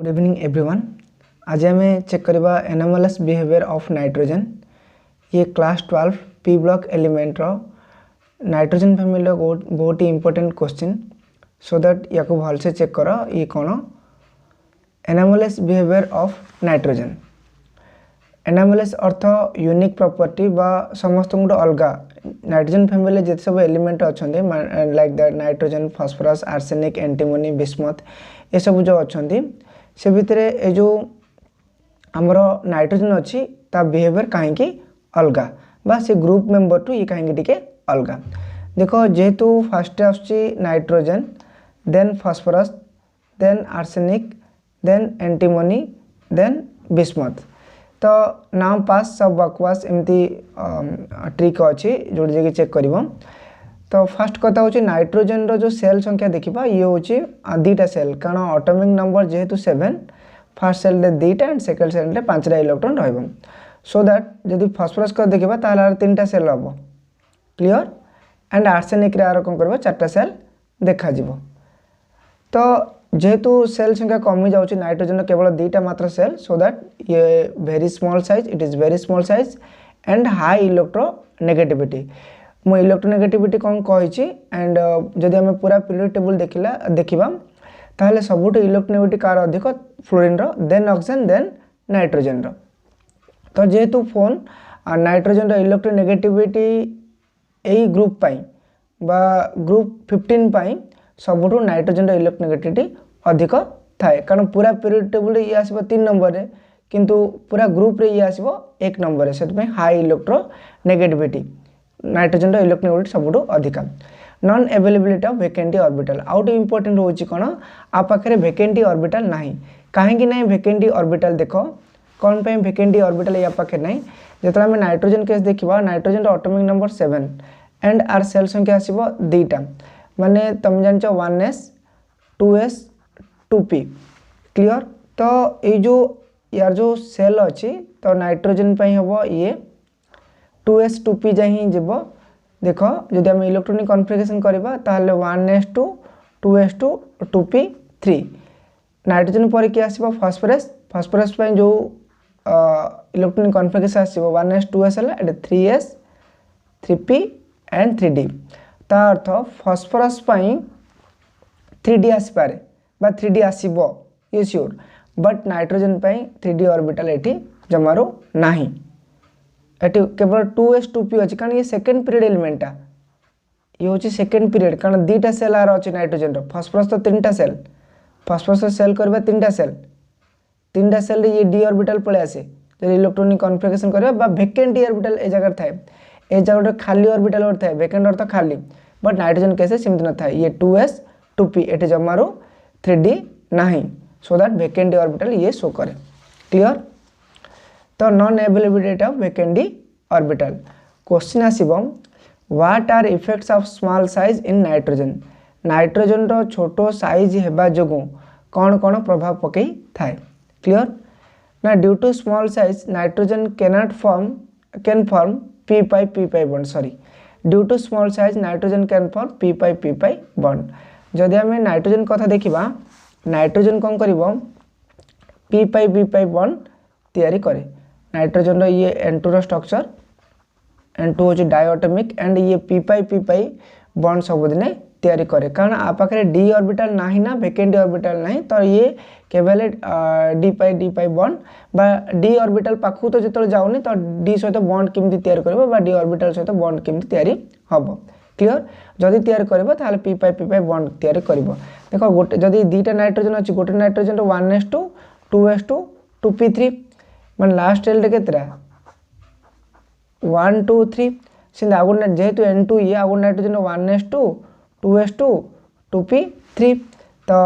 Good evening everyone. आज आम check करवा एनोमलस बिहेवियर ऑफ नाइट्रोजन। ये class 12 P block element nitrogen family बहुत ही इंपोर्टेंट क्वेश्चन। सो दैट या भलसे चेक कर ये कौन anomalous behaviour of nitrogen. Anomalous earth unique property बा समस्त गोटे अलग नाइट्रोजन फैमिली जिते सब एलिमेंट अच्छा like that nitrogen phosphorus arsenic antimony bismuth ये सब जो अच्छा से भितर ये जो आमर नाइट्रोजन अच्छी ता बिहेवियर कहीं अलग बा से ग्रुप मेंबर टू ये कहीं टिके अलग। देखो जेहेतु फास्ट आसुची nitrogen then phosphorus then arsenic then antimony then bismuth तो नाम पास सब बकवास एमती ट्रिक अच्छी जो चेक कर। तो फास्ट कथा हूँ नाइट्रोजन रो जो सेल संख्या देखा ये हूँ दीटा सेल कारण ऑटोमिक नंबर जेहेतु 7 फास्ट सेल रे दीटा एंड सेकेंड सेल रे 5टा इलेक्ट्रॉन रहिबो। सो दैट जदि फॉस्फोरस को देखा तार 3टा सेल हम क्लियर एंड आर्सेनिक रे आर कौन कर 4टा सेल देखा जिवो। तो जेहेतु सेल संख्या कमी जाऊँगी नाइट्रोजन केवल दीटा मात्र सेल सो दैट ये very small size it is very small size and high electronegativity. मु इलेक्ट्रोनेगेटिविटी कौन कही एंड जदि आम पूरा पीरियड टेबल देखा ताहले सबुठ इलेक्ट्रोनेगेटिविटी कार अधिक fluorine then oxygen then nitrogen तो जेहेतु फोन नाइट्रोजन इलेक्ट्रोनेगेटिविटी यही ग्रुप पाई बा ग्रुप 15 पाई सबुठ नाइट्रोजन इलेक्ट्रोनेगेटिविटी अधिक थाए कारण पूरा पीरियड टेबल ये आसो 3 नंबर रे किंतु पूरा ग्रुप रे ये आसो 1 नंबर से हाई इलेक्ट्रोनेगेटिविटी नाइट्रोजन इलेक्ट्रोनेगेटिविटी सबुठ अधिका। Non availability of vacant orbital आउट इंपोर्टेंट होची कोन आ पाखरे वेकेंटी ऑर्बिटल नाही काहेकि नहीं वेकेंटी ऑर्बिटल देखो कौन पे वेकेंटी ऑर्बिटल या पाखे नहीं जेतरा हम नाइट्रोजन केस देखिबा नाइट्रोजन ऑटोमिक नंबर 7 एंड आर सेल संख्या आसीबो दीटा माने तुम जानचो 1s 2s 2p क्लियर। तो ये जो यार जो सेल अच्छी तो नाइट्रोजन पे हम ये 2s 2p जाए जीव देख जदि आम इलेक्ट्रॉनिक कन्फिगरेशन करवा ताहले 1s2 2s2 2p 3 नाइट्रोजन पर किए आसो फॉस्फोरस फॉस्फोरस जो इलेक्ट्रॉनिक कन्फिगरेशन आसो 1s 2s है 3s 3p एंड 3d ता अर्थ फॉस्फोरस 3d आसपारे बा 3d आसो ये sure but nitrogen 3d orbital ये जमारू नाही एटी केवल 2s 2p अच्छी कारण ये सेकेंड पीरियड एलिमेंटा ये हूँ सेकेंड पीरियड कारण दीटा सेल आर अच्छी नाइट्रोजन फॉस्फोरस तो 3टा सेल फॉस्फोरस सेल करवा 3टा सेल ये डी ऑर्बिटल पळे आसे जब इलेक्ट्रॉनिक कन्फिगरेशन करवा वेकेंट डी ऑर्बिटल ए जगह थाए ए जगह खाली ऑर्बिटल और थाए वेकेंट अर्थ खाली बट नाइट्रोजन केस सेमती न था ये 2s 2p एटी जमारू 3d नाही so that vacant D orbital ये शो करे क्लियर। तो non availability of vacant orbital question आसीबो what are effects of small size in nitrogen nitrogen रो छोटो साइज हेबा जोगु कौन कौन प्रभाव पकई थाए क्लियर ना due to small size nitrogen can form p5 bond sorry due to small size nitrogen can form p5 bond जदि आम नाइट्रोजन कथा देखा नाइट्रोजन कौन कर p5 बॉन्ड तैयारी करे नाइट्रोजन ये N2 रो स्ट्रक्चर N2 हूँ डायटोमिक एंड ये p5 बॉन्ड सबुदिन तैयारी करे कारण आ पाखे डी ऑर्बिटल नाही ना वेकेंट डी ऑर्बिटल नहीं तो ये केवल d5 बॉन्ड बा डी ऑर्बिटल पाखु तो जो जाऊनी तो डी सहित बॉन्ड केमती तैयारी करबो बा डी ऑर्बिटल सहित बॉन्ड केमती तैयारी हबो क्लियर जदि तैयारी करबो ताहले p5 बॉन्ड तैयारी करबो। देखो गोटे जदि दीटा नाइट्रोजन अच्छी गोटे नाइट्रोजन 1s2 2s2 2p3 मैं लास्ट सेल रे केतरा 1 2 3 से आगुन जेहेतु N2 ये आगुन नाइट्रोजन 1s2 2s2 2p3 तो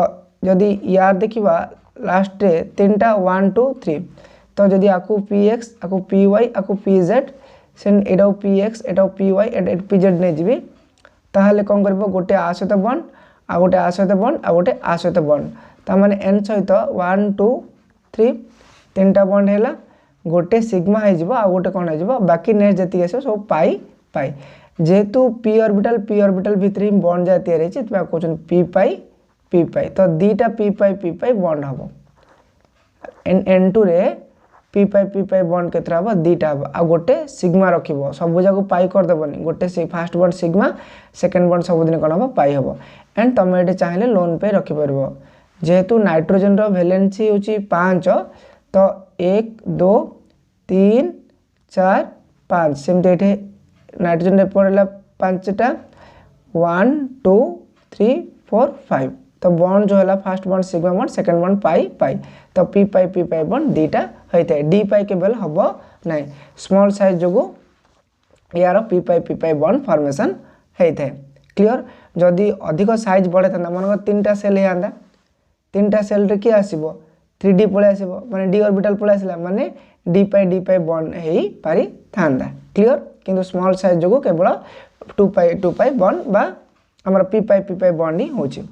जदि यार देखा लास्ट रे 3टा 1 2 3 तो जदि आकु px आकु py आकु pz से एटा px एटा py एटा pz नहीं जीवी ताहले कौन करबो गोटे आ सहित बॉन्ड आ गोटे आ सहित बॉन्ड आ गोटे आ सहित बॉन्ड ता माने n सहित 1 2 3 3टा बॉन्ड हैला गोटे सिग्मा हो आ गोटे कौन हो बाकी नेक्स्ट जी आस सब पाई पाई जेहेतु p ऑर्बिटल भितर ही बॉन्ड जहाँ तैयारी कहते पी पाई तो दीटा p पाई बॉन्ड हम N2 रे p पाई बॉन्ड केतरा हबो दीटा हबो आ गोटे सिग्मा रखिबो सब जाको पाई कर देबनी गोटे first bond sigma second bond सब दिन कोन हबो पाई हबो एंड तमे एटे चाहिले लोन पे रखि परबो जेहेतु नाइट्रोजन रो वैलेंसी होची 5 तो 1 2 3 4 5 सेमते एटे नाइट्रोजन रे पड़ला 5टा 1 2 3 4 5 तो बॉन्ड जो है first bond sigma bond second bond pi pi तो p पाई बॉन्ड दीटा होता है d पाई केवल हम ना स्मॉल साइज जो यार p पाई बॉन्ड फॉर्मेशन होता है क्लियर जदि अधिक साइज बढ़े था मन 3टा सेल होता 3टा सेल रे किए आसो 3D पलि आसो माने d ऑर्बिटल पलि आसला माने d पाई बॉन्ड हो पारि था क्लियर किंतु स्मॉल साइज जो केवल 2 पाई बॉन्ड बा हमर p पाई बॉन्ड ही होची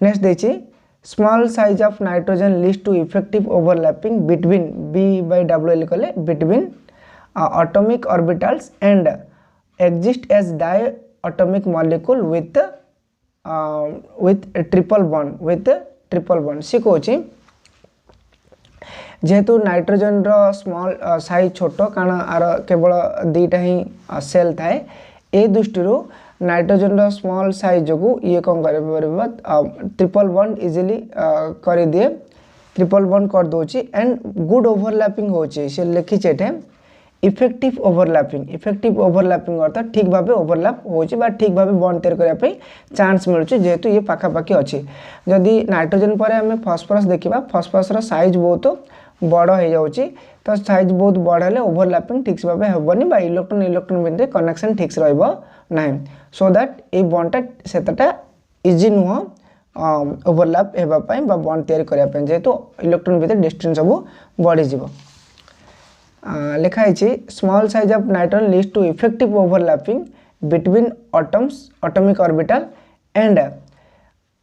नेक्स्ट देखिए small size of nitrogen leads to effective overlapping between b by w लिखले between atomic orbitals and exist as diatomic molecule with triple bond सी कहूँ जेहेतु नाइट्रोजन रो स्मॉल साइज छोट कारण आर केवल दीटा ही cell थाए ए दृष्टि नाइट्रोजन रो स्मॉल साइज जो ये कौन कर ट्रिपल बॉन्ड इजिली कर दिए ट्रिपल बॉन्ड कर दोची एंड गुड ओवरलैपिंग होची से लिखी चेटे इफेक्टिव ओवरलैपिंग अर्थात ठीक भाव ओवरलैप होची बा ठीक भाव बॉन्ड तैयार करने पे चांस मिलुची जेहेतु ये पाखापाखी अच्छी जदि नाइट्रोजन पर आम फॉस्फोरस देखा फॉस्फोरस रो साइज बहुत बड़ हो जाउची तो साइज बहुत बड़ हेले ओवरलैपिंग ठीक भाव हेबनी बा इलेक्ट्रॉन भितर कनेक्शन ठीक से रहइबो नाही सो दैट ए बॉन्डटा सेतटा इजी नुह ओवरलैप हेबा पई बा बॉन्ड तैयार करिया पई जेहेतु इलेक्ट्रॉन भितर डिस्टेंस सब बढ़ी जिवो लिखाई small size of nitrogen leads to effective overlapping between atomic orbital and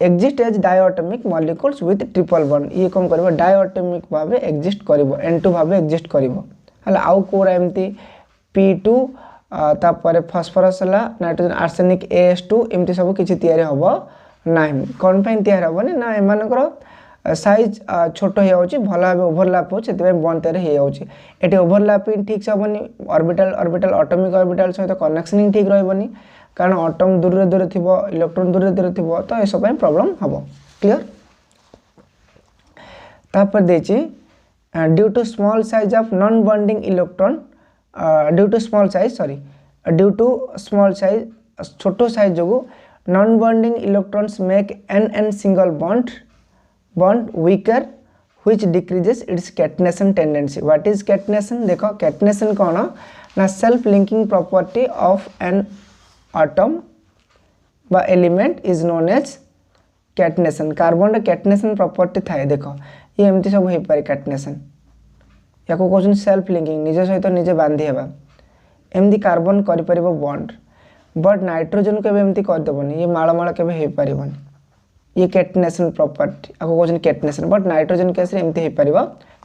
exist as diatomic molecules with triple bond ये कौन कर डायटॉमिक भाव एग्जिस्ट कर N2 भाव एग्जिस्ट कर आउ कोरा एमती P2 तापर फॉस्फोरस नाइट्रोजन आर्सेनिक AS2 एमती सब किसी तैयारी हम ना कौन तैयारी हेनी ना एम साइज छोट हो भल भाव ओवरलैप हो बॉन्ड तैयारी होती ओवरलैपिंग ठीक से हेनी ऑर्बिटल एटॉमिक ऑर्बिटल सहित कनेक्शन ठीक रही कारण एटम दूर दूर थी इलेक्ट्रॉन दूर दूर थी तो ये सब प्रॉब्लम हम क्लियर तापर देची due to small size of non bonding electron due to small size छोटो साइज जो non bonding electrons make an single bond weaker which decreases its catenation tendency. What is catenation? देखो catenation कौन ना self linking property of an atom बा element is known as catenation. Carbon catenation property थाए देखो ये एमती सब हो पारे catenation या को कहउछन सेल्फ लिंकिंग निजे सहित निजे बांधी हेबा एमती कार्बन करि परिबो बॉन्ड बट नाइट्रोजन के एमती कर देबनी ये माळ केबे हे परिबनी ये कैटनेशन प्रॉपर्टी आपको कहते कैटनेशन बट नाइट्रोजन केस रे एमती हो पार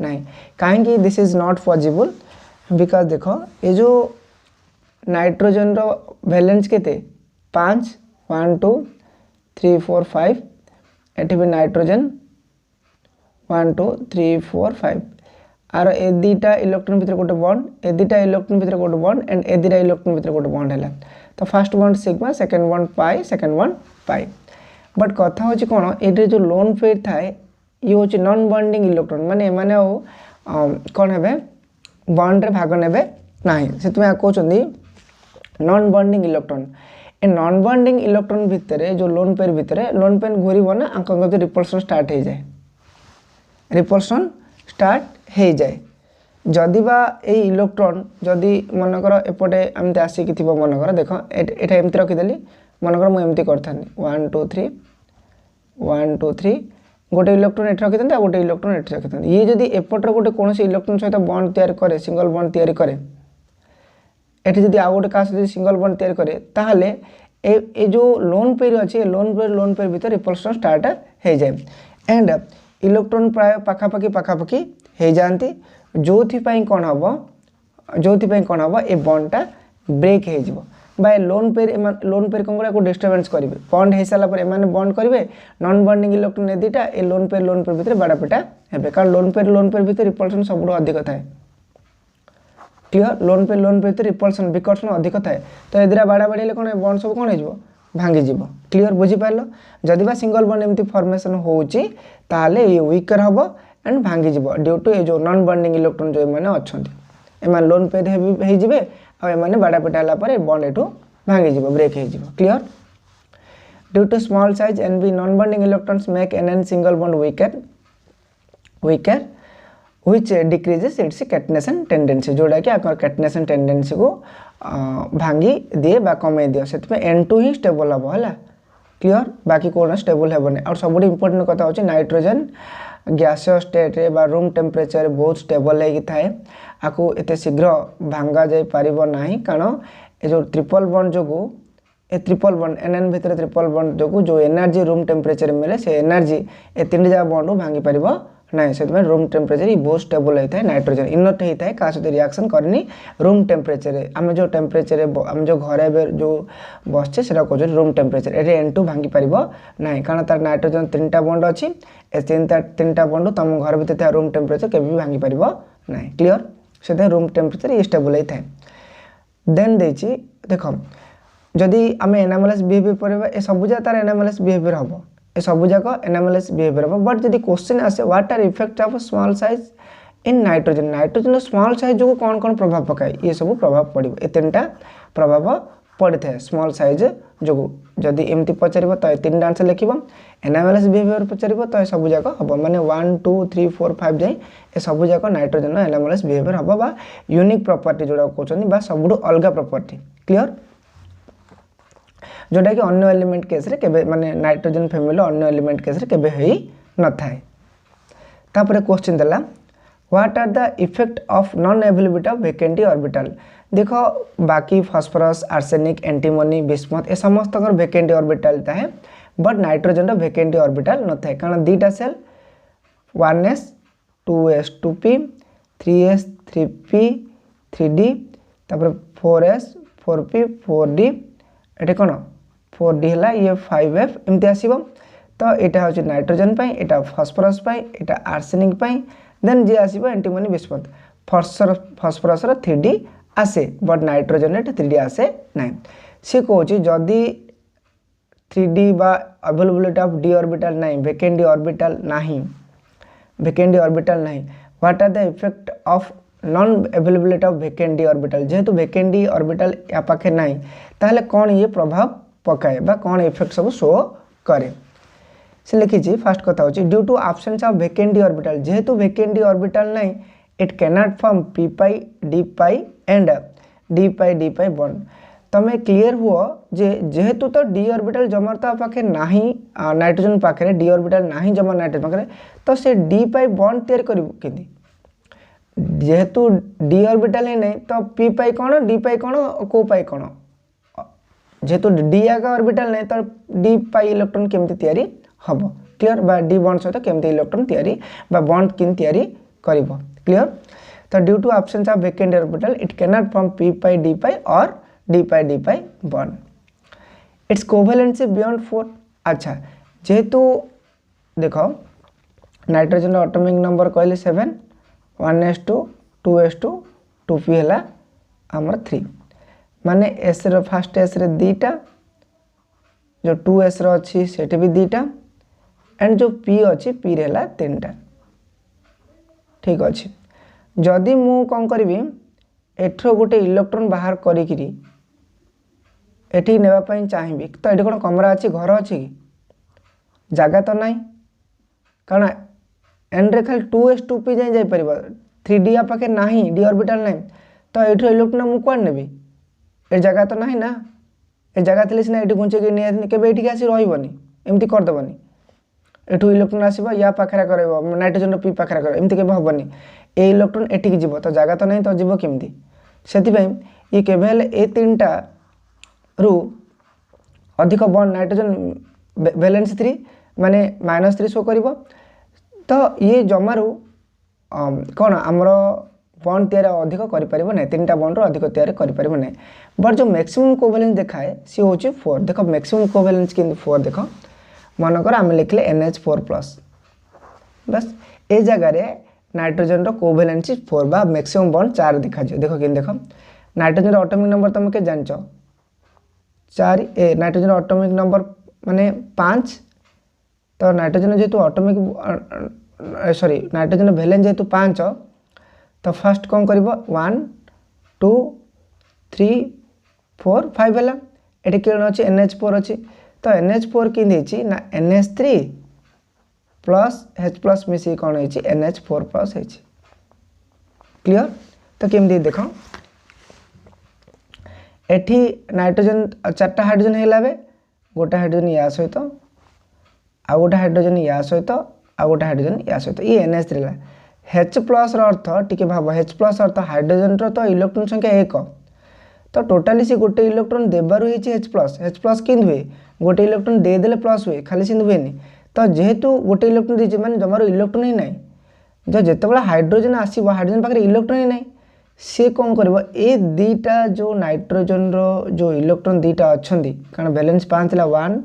ना कहीं this is not possible because देखो ये जो नाइट्रोजन रो वैलेंस केते 5 1 2 3 4 5 एठी भी नाइट्रोजन 1 2 3 4 5 आर ए दीटा इलेक्ट्रॉन भितर गोटे बॉन्ड ए दीटा इलेक्ट्रॉन भितर गोटे बॉन्ड एंड ए दीटा इलेक्ट्रॉन भितर गोटे बॉन्ड है तो first bond sigma second bond pi second bond pi but कथा होची कोन एटे जो लोन पेयर थाए ये होची नॉन बॉन्डिंग इलेक्ट्रॉन माने माने कोन हेबे बॉन्ड रे भाग नेबे नाही से तुम कहउछंदी नॉन बॉन्डिंग इलेक्ट्रॉन ए नॉन बॉन्डिंग इलेक्ट्रॉन भितरे जो लोन पेयर घूरीबो ना अंक रिपल्सन स्टार्ट हो जाए रिपल्सन स्टार्ट हो जाए जदि बा ए इलेक्ट्रॉन जदि मनकर एपटे एमती आसिक थी मनकर देख एटा एमती रखिदेली मनकर मुझे एमती करथानी 1 2 3 1 2 3 गोटे इलेक्ट्रॉन एट रखी था गोटे इलेक्ट्रॉन एट रखी था ये जदि एपटर गोटे कौन इलेक्ट्रॉन सहित बॉन्ड तैयार करे सिंगल बॉन्ड तैयार करे एटी जदि आउ गोटे क्या सिंगल बॉन्ड तैयार करे ताहले ए जो लोन पेयर अच्छे लोन पेयर भीतर रिपल्सन स्टार्ट हो जाए एंड इलेक्ट्रॉन प्राय पाखापाखी हो जाती जो कौन हम ए बॉन्डटा ब्रेक हो बाय लोन पेयर कौन को डिस्टर्बेंस करेंगे बंड हो सारा पर एम बंड करेंगे नॉन बॉन्डिंग इलेक्ट्रॉन दीटा ए लोन पेयर भितर बाड़ापिटा हे कारण लोन पेयर भितर रिपल्सन सब अधिक थाए क्लियर लोन पेयर भितर रिपल्सन विकर्षण अधिक थाए तो ए बाड़ाबाड़ी हेल्ले कौन बंड सब कौन हो भांगी क्लियर बुझीपार जदि बा सिंगल बंड एमती फॉर्मेशन होची ताले ये वीकर हम एंड भांगी ड्यू टू ये जो नॉन बॉन्डिंग इलेक्ट्रॉन जो मैंने अच्छा एम लोन पेयर होइजिबे आ एम बाड़ापिटा है बंड एठू भांगी ब्रेक हो clear due to small size and B non bonding electrons make an single bond weaker which decreases its catenation tendency जोड़ा कि आकर कैटनेशन टेंडेंसी को भांगी दिए बा कमे दियो से N2 ही स्टेबल हम है क्लियर बाकी कौन स्टेबल हेबनी और सब इंपोर्टेंट कथा होची नाइट्रोजन गैसियस स्टेट रे बा रूम टेम्परेचर बहुत स्टेबल होगी थाए आपको एत शीघ्र भांगा जाई पारिबो नाही कारण ए जो ट्रिपल बॉन्ड जो ए ट्रिपल बॉन्ड एन भितर ट्रिपल बॉन्ड जो एनर्जी रूम टेम्परेचर मिले से एनर्जी ए तीन जा बॉन्ड भांगी पारिबो नहीं से रूम टेम्परेचर बहुत स्टेबल होता है नाइट्रोजन इनर्ट होता है क्या सहित रिएक्शन करनी रूम टेम्परेचर आम जो टेम्परेचर आम जो घरे जो बसचे से कह रूम टेम्परेचर ये N2 भांगी पार ना कारण तार नाइट्रोजन 3टा बॉन्ड अच्छी ए 3टा बॉन्ड तुम घर भर रूम टेम्परेचर केभी भांगी पार ना क्लियर से रूम टेम्परेचर ये स्टेबल होता है देन देख जदि आम एनामलेस बिहेवियर पढ़ा ए सबूजा तार एनामलेस बिहेवियर हम ए सबूजाक एनामलेस बिहेवियर हम बट जब क्वेश्चन आसे what are effect of small size in nitrogen small size जो कौन कौन प्रभाव पकाए ये सब प्रभाव पड़ो ये 3टा प्रभाव पड़ी था स्मॉल साइज जो जदि एमती पचार तो 3टा आंसर लिख एनामलेस बिहेवियर पचार तो सबूजाक हम माने 1 2 3 4 5 जाए ए सबूजाक नाइट्रोजन एनामलेस बिहेवियर हम बा यूनिक प्रॉपर्टी जोड़ा कहते सब अलग प्रॉपर्टी क्लियर जोटा कि अन्य एलिमेंट केस रे केबे माने नाइट्रोजन फैमिली अन्य एलिमेंट केस रे केबे हेई न थाए तापरे क्वेश्चन देला what are the effect of non availability of vacant orbital देखो बाकी फास्फोरस आर्सेनिक एंटीमनी बिस्मथ ए समस्त वैकेंटी ऑर्बिटल थाए बट नाइट्रोजन रो वैकेंटी ऑर्बिटल न थाए कारण दीटा cell 1s 2s 2p 3s 3p 3d तापर 4s 4p 4d एटे कौन 4d है ये 5f एमती आसो तो यहाँ हूँ नाइट्रोजन यहाँ फस्फोरस यहाँ आर्सेनिक देन जी आसो एंटीमनी बिस्मथ फस्फोरस 3d आसे बट नाइट्रोजन 3d आसे ना सी कौन जदि 3d बा अवेलेबिलिटी ऑफ d ऑर्बिटल ना वैकेंट ऑर्बिटल ना वैकेंट ऑर्बिटल ना what are the effect of non availability of vacant orbital जेहेतु वैकेंट ऑर्बिटल या पाखे ना ताहले कौन ये प्रभाव पकाए बा कौन इफेक्ट सब शो करे से लिखी फास्ट कथा होची due to absence of vacant orbital जेहेतु वैकेंट ऑर्बिटल ना it cannot form p pi d pi and d pi bond तमे क्लियर हुआ जे जेहेतु तो d ऑर्बिटल जमा तो पाखे नाही नाइट्रोजन पाखे d ऑर्बिटल नाही जमा नाइट्रोजन पाखे तो से d पाई बॉन्ड तैयार करिवो केदी जेहेतु d ऑर्बिटल ही नहीं तो p पाई कौन d पाई कौन को पाई कौन जेहेतु d आगा ऑर्बिटल नहीं तो d पाई इलेक्ट्रॉन केमती तैयारी हम क्लियर बा d बॉन्ड सहित केमती इलेक्ट्रॉन तैयारी बा बॉन्ड किन तैयारी करिवो क्लियर तो due to absence of vacant orbital it cannot form p pi d pi और d pi bond its covalency beyond 4 अच्छा जेहेतु देखो नाइट्रोजन एटॉमिक नंबर कहले 7 1s2 2s2 2p है आमर 3 माने s रो फर्स्ट s रे दीटा जो 2s रो अच्छी सेठी भी दीटा एंड जो p अच्छी p रे हला 3टा ठीक अच्छे जदि मु कौन करी एठो गोटे इलेक्ट्रॉन बाहर करी एठी नेबा पई चाहिबी तो एठी कोन कमरा अच्छी घर अच्छी कि जगह तो नहीं कारण एन रे खाली 2s 2p जाई परिबा 3d आ पाके नाही d ऑर्बिटल नहीं तो एठो इलेक्ट्रॉन मु कोन नेबी ए जगह तो नहीं ना ए जगह थिले सिना एठी गुंचे के निया केबे एठी आसी रहइबनी एमती कर दबनी एठो इलेक्ट्रॉन आसीबा या पाखरा करबो नाइट्रोजन p पाखरा कर एमती केबे हबनी ए इलेक्ट्रॉन एठी की जीवो तो जगह तो नहीं तो जीवो केमती सेति पई ये केबे हले ए 3टा रु अधिक बॉन्ड नाइट्रोजन वैलेंस 3 माने -3 शो करिवो तो ये जमारू कौन आमर बॉन्ड तैयारी अधिक करें ना 3टा बॉन्ड अधिक तैयारी करें ना बट जो मैक्सिमम कोवैलेंस देखाए सी हूँ 4 देख मैक्सिमम कोवैलेंस कि 4 देख मनकर आम लिखले NH4+ बस ए जगार नाइट्रोजन कोवैलेंस 4 बा मैक्सिमम बॉन्ड 4 देखा देख कि देख नाइट्रोजन एटॉमिक नंबर तुम के जान 4 ए नाइट्रोजन एटॉमिक नंबर माने 5 तो नाइट्रोजन जेहेतु एटॉमिक सॉरी नाइट्रोजन वैलेंस जेहेतु 5 तो फर्स्ट कौन कर 1 2 3 4 5 है ये किरण अच्छी NH4 अच्छी तो NH4 कि ना NH3 प्लस H+ मिसी कौन है NH4+ है क्लियर तो केमती देख एठी नाइट्रोजन 4टा हाइड्रोजन है गोटे हाइड्रोजन या सहित आ गोटे हाइड्रोजन या सहित आ गोटे हाइड्रोजन या सहित ये NH3 है H+ अर्थ टी भाव H+ अर्थ हाइड्रोजन तो इलेक्ट्रॉन संख्या 1 तो टोटाली सी गोटे इलेक्ट्रॉन देबार H+ कि हुए गोटे इलेक्ट्रॉन देदेले प्लस हुए खाली सिंध हुए तो जेहेतु गोटे इलेक्ट्रॉन दीजिए मैंने जमार इलेक्ट्रॉन ही ना जो जितेबाला हाइड्रोजन आसो हाइड्रोजन पाखे इलेक्ट्रॉन ही ना सी कौन कर ए दीटा जो नाइट्रोजन जो इलेक्ट्रॉन दीटा अच्छा कारण बैलेंस 5 था 1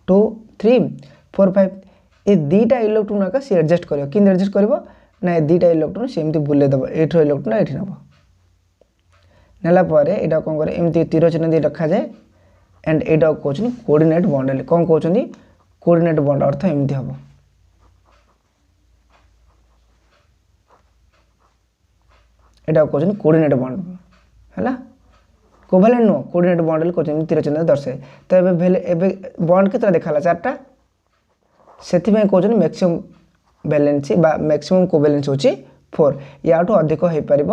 2 3 4 5 ए दीटा इलेक्ट्रॉन का सी एडजस्ट कर एडजस्ट कर ना दीटा इलेक्ट्रॉन सी एमती बुले देव ये इलेक्ट्रॉन ये नब नापर यहाँ कौन कर एमती तीर चिन्ह दी रखा जाए एंड यहाँ कौन कोऑर्डिनेट बॉन्ड कौन कहते कोऑर्डिनेट बॉन्ड अर्थ एमती हम यहाँ कौन कोऑर्डिनेट बॉन्ड है कोवैलेंट नुह कोऑर्डिनेट बॉन्ड कहते तीर चिन्ह दर्शाए तो ये बॉन्ड के देखा 4टा से कहते मैक्सिमम बैलेंस मैक्सिमम कोवैलेंस होची 4 या अधिक हो पार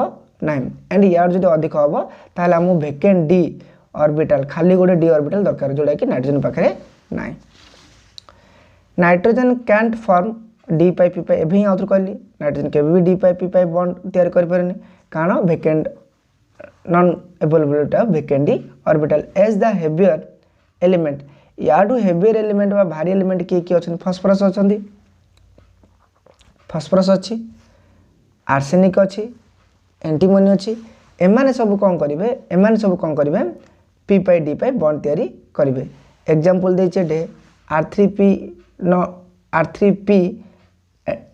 ना एंड यार जो अधिक हम ताहले आम वैकेंट डी ऑर्बिटल खाली गोटे डी ऑर्बिटल दरकार जोड़ा कि नाइट्रोजन पाखे ना nitrogen can't form D pi P pi एवं आउथर कहली नाइट्रोजन के भी D pi P pi bond तैयार करें कारण vacant non availability of vacant D orbital as the heavier element याठू हेवियर एलिमेंट बा भारी एलिमेंट किए किए अच्छा फॉस्फरस अच्छा फॉस्फरस अच्छी आर्सेनिक अच्छी एंटीमोनी अच्छी एमाने सब कौन करेंगे एमाने सब कौन करेंगे P pi D pi bond तैयारी करेंगे एग्जांपल देचे R3P न R3P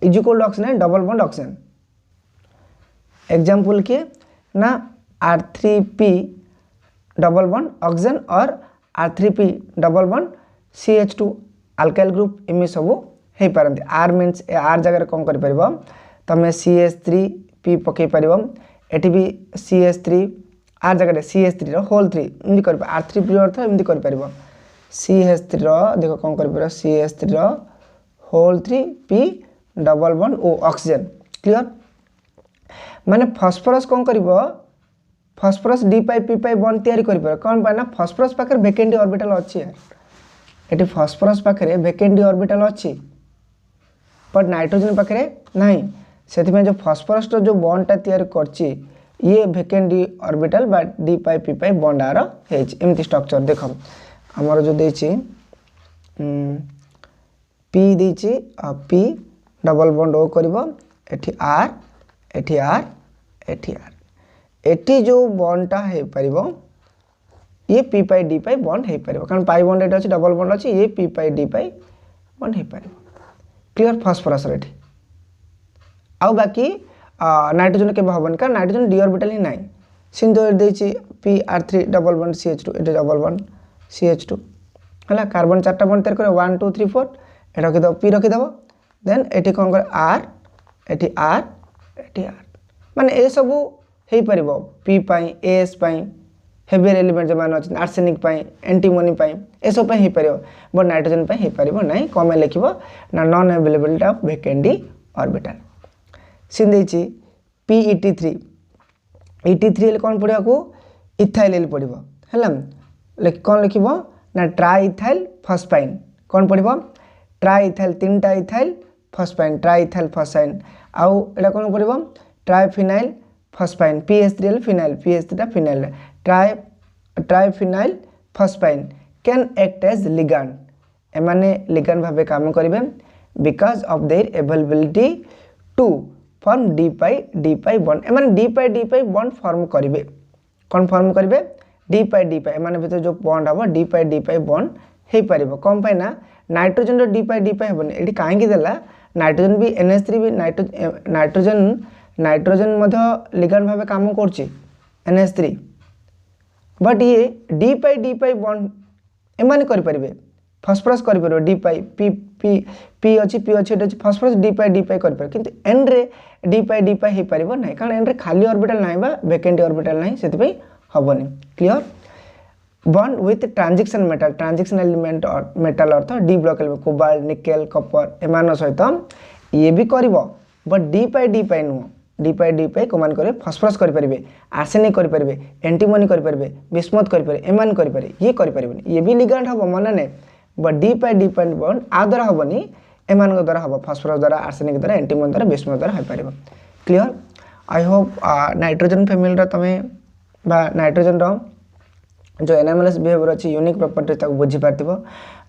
is equal to oxygen double bond oxygen example किए ना R3P डबल बॉन्ड ऑक्सीजन और R3P double bond CH2 alkyl group इमे सब हो पारती R मीन्स R जगह कौन कर तुम CH3P पकई पार एटी भी CH3 R जगह CH3 होल 3 एमती कर R3P अर्थ एमती कर CH3 देख कौन कर CH3 whole 3 P double bond O oxygen clear माने फॉस्फरस कौन कर phosphorus D pi P pi bond तैयारी कर कौन पाए ना फॉस्फरस पाखे वैकेंट ऑर्बिटल अच्छी ये फॉस्फरस पाखे वैकेंट ऑर्बिटल अच्छी बट नाइट्रोजन पाखे ना से जो फॉस्फरस जो बॉन्डटा तैयार करची ये वैकेंट ऑर्बिटल बा D pi P pi bond आर एमती स्ट्रक्चर देख आमर जो देची पी देची पी डबल बॉन्ड ओ कर एठी आर एठी आर एठी आर एठी जो बॉन्डटा हो पार ये P pi D pi bond हो पार कारण पाई बॉन्ड ये अच्छे डबल बॉन्ड अच्छी ये P pi D pi bond हो पार क्लियर फॉस्फरस ये आउ बाकी नाइट्रोजन के हेनी कारण नाइट्रोजन डी ऑर्बिटल ही ना Sindhu देची PR3 double bond CH2 ये डबल बॉन्ड CH2 है कार्बन 4टा बॉन्ड तैयार कर 1 2 3 4 ये रखीद P रखीदेव देन ये कौन कर R eighty R eighty R माने ये सब हो पार P पाई AS पाई हेवियर एलिमेंट जो मैंने अच्छे आर्सेनिक पाई एंटीमोनी पाई ए सब हो पार बट नाइट्रोजन पाई हो पार ना कम लिख ना non availability of vacant D orbital सिंधे PET3 ET3 कौन पढ़ा को इथाइल पढ़ो है कौन लिख ना ट्राई इथाइल फॉस्फाइन कौन पढ़ो ट्राई इथाइल 3टा ethyl phosphine tri ethyl phosphine आउ एटा कौन पढ़ो triphenyl phosphine PH3 phenyl PH3 phenyl triphenyl phosphine can act as ligand एमाने लिगांड भाव काम करेंगे because of their availability to form D pi bond एम डी पाई बॉन्ड फॉर्म करेंगे कौन फॉर्म करेंगे डी पाई एम भर जो बॉन्ड हम डी पाई बॉन्ड हो पार कौन पाई ना नाइट्रोजन डी पाई हेनी ये कहीं देला नाइट्रोजन भी NH3 भी नाइट्रोजन लिगैंड भाव काम कर NH3 बट ये डी पाई बॉन्ड एम करेंगे फॉस्फोरस करेंगे डी पाई पी अच्छी फॉस्फोरस डी पाई करेंगे किंतु एन रे डी पाई हो पार ना कारण एन रे खाली ऑर्बिटल ना वैकेंट ऑर्बिटल ना से हेनी clear bond with transition element metal अर्थ D block element cobalt nickel copper एम सहित ये भी कर बट डी पाई नुह डी पाई को मान करे फॉस्फोरस करेंगे आर्सेनिक करेंगे एंटीमनी करेंगे बिस्मथ करेंगे एम करेंगे ये करें ये भी लिगैंड हम मना नहीं बट डी पाई बॉन्ड आ द्वारा हेनी एम द्वारा हम फॉस्फोरस द्वारा आर्सेनिक द्वारा एंटीमनी द्वारा बिस्मथ द्वारा हो पार clear I hope nitrogen family तुम्हें नाइट्रोजन जो एनामलस बिहेवियर अच्छी यूनिक प्रॉपर्टी बुझीपार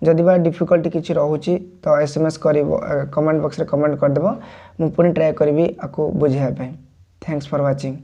जदि बा डिफिकल्टी किसी रोचे तो SMS कर कमेंट बॉक्स रे कमेंट करदेव मुझे पुणी ट्राए करी आपको बुझाई थैंक्स फॉर वाचिंग।